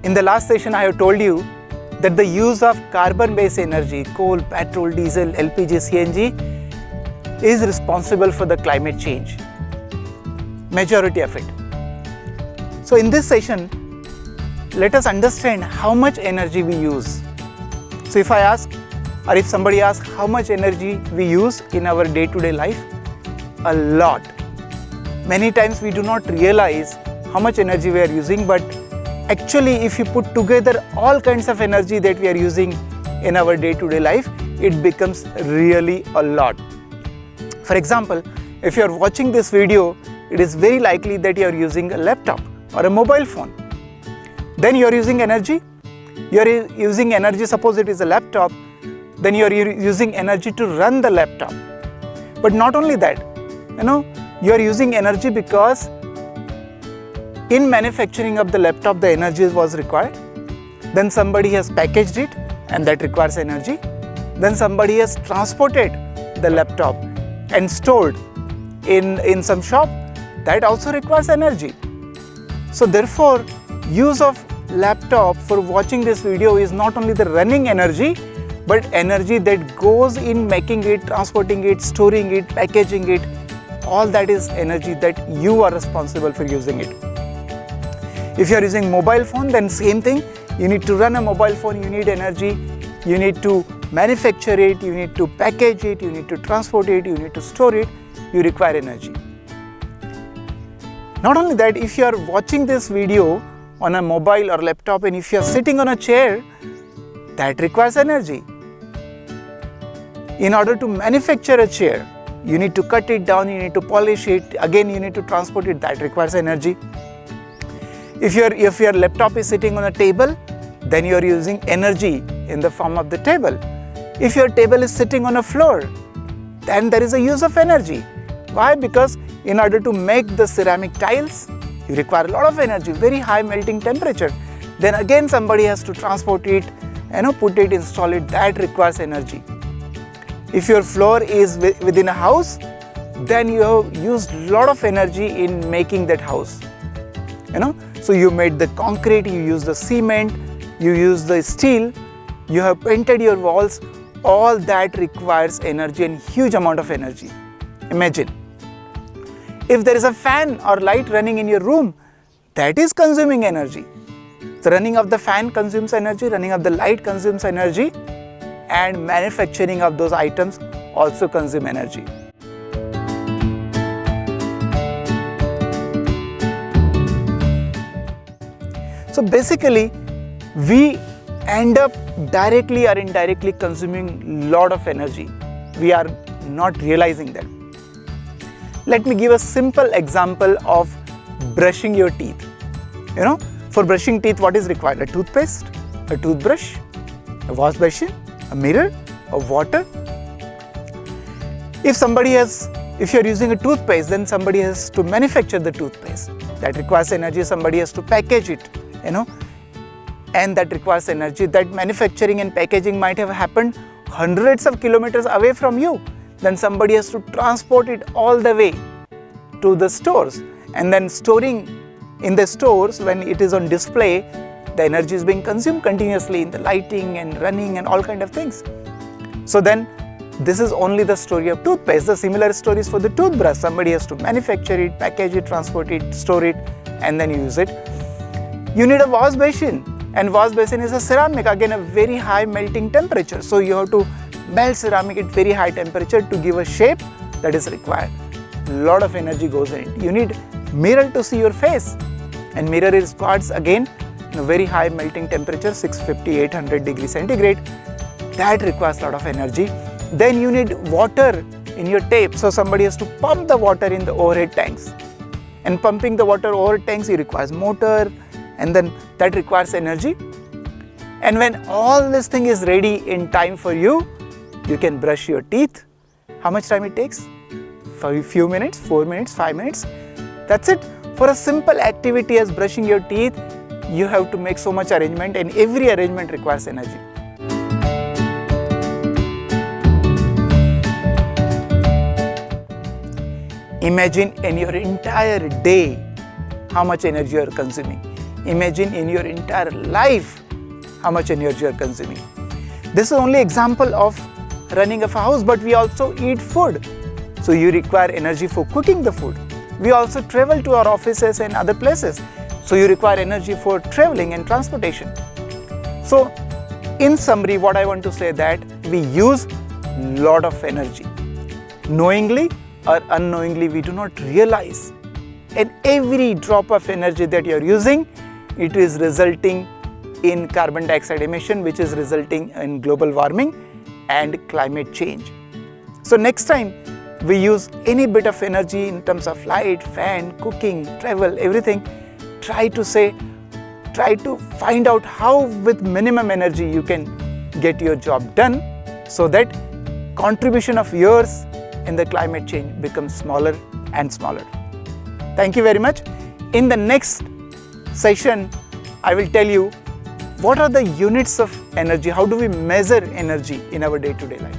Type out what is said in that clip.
In the last session, I have told you that the use of carbon-based energy, coal, petrol, diesel, LPG, CNG, is responsible for the climate change. Majority of it. So in this session, let us understand how much energy we use. So if I ask, or if somebody asks how much energy we use in our day-to-day life, a lot. Many times we do not realize how much energy we are using, but actually if you put together all kinds of energy that we are using in our day-to-day life, it becomes really a lot. For example, if you are watching this video, it is very likely that you are using a laptop or a mobile phone. Then you are using energy. You are using energy, suppose it is a laptop, then you are using energy to run the laptop. But not only that, you are using energy because in manufacturing of the laptop, the energy was required. Then somebody has packaged it and that requires energy. Then somebody has transported the laptop and stored in some shop, that also requires energy. So therefore, use of laptop for watching this video is not only the running energy, but energy that goes in making it, transporting it, storing it, packaging it. All that is energy that you are responsible for using it. If you are using mobile phone, then same thing. You need to run a mobile phone, you need energy. You need to manufacture it, you need to package it, you need to transport it, you need to store it. You require energy. Not only that, if you are watching this video on a mobile or laptop and if you are sitting on a chair, that requires energy. In order to manufacture a chair, you need to cut it down, you need to polish it, again you need to transport it, that requires energy. If your laptop is sitting on a table, then you are using energy in the form of the table. If your table is sitting on a floor, then there is a use of energy. Why? Because in order to make the ceramic tiles, you require a lot of energy, very high melting temperature. Then again somebody has to transport it, put it, install it, that requires energy. If your floor is within a house, then you have used a lot of energy in making that house. So you made the concrete, you use the cement, you use the steel, you have painted your walls, all that requires energy and huge amount of energy. Imagine. If there is a fan or light running in your room, that is consuming energy. The running of the fan consumes energy, running of the light consumes energy, and manufacturing of those items also consume energy. So basically, we end up directly or indirectly consuming a lot of energy. We are not realizing that. Let me give a simple example of brushing your teeth. For brushing teeth, what is required? A toothpaste, a toothbrush, a wash basin, a mirror, a water. If you are using a toothpaste, then somebody has to manufacture the toothpaste. That requires energy. Somebody has to package it, and that requires energy. That manufacturing and packaging might have happened hundreds of kilometers away from you. Then somebody has to transport it all the way to the stores, and then storing in the stores, when it is on display, the energy is being consumed continuously in the lighting and running and all kind of things. So then this is only the story of toothpaste. The similar story is for the toothbrush. Somebody has to manufacture it, package it, transport it, store it, and then use it. You need a wash basin, and wash basin is a ceramic, again a very high melting temperature. So you have to melt ceramic at very high temperature to give a shape that is required. A lot of energy goes in it. You need mirror to see your face, and mirror is requires again a very high melting temperature, 650, 800 degrees centigrade. That requires a lot of energy. Then you need water in your tape. So somebody has to pump the water in the overhead tanks. And pumping the water overhead tanks, it requires motor, and then that requires energy. And when all this thing is ready in time for you, you can brush your teeth. How much time it takes? For a few minutes, 4 minutes, 5 minutes. That's it. For a simple activity as brushing your teeth, you have to make so much arrangement, and every arrangement requires energy. Imagine in your entire day how much energy you are consuming. imagine in your entire life how much energy you are consuming. This is only example of running of a house, but we also eat food. So you require energy for cooking the food. We also travel to our offices and other places. So you require energy for traveling and transportation. So in summary, what I want to say that we use lot of energy. Knowingly or unknowingly, we do not realize. And every drop of energy that you are using, it is resulting in carbon dioxide emission, which is resulting in global warming and climate change. So next time we use any bit of energy in terms of light, fan, cooking, travel, everything, try to find out how with minimum energy you can get your job done, so that contribution of yours in the climate change becomes smaller and smaller. Thank you very much. In the next session, I will tell you what are the units of energy, how do we measure energy in our day-to-day life.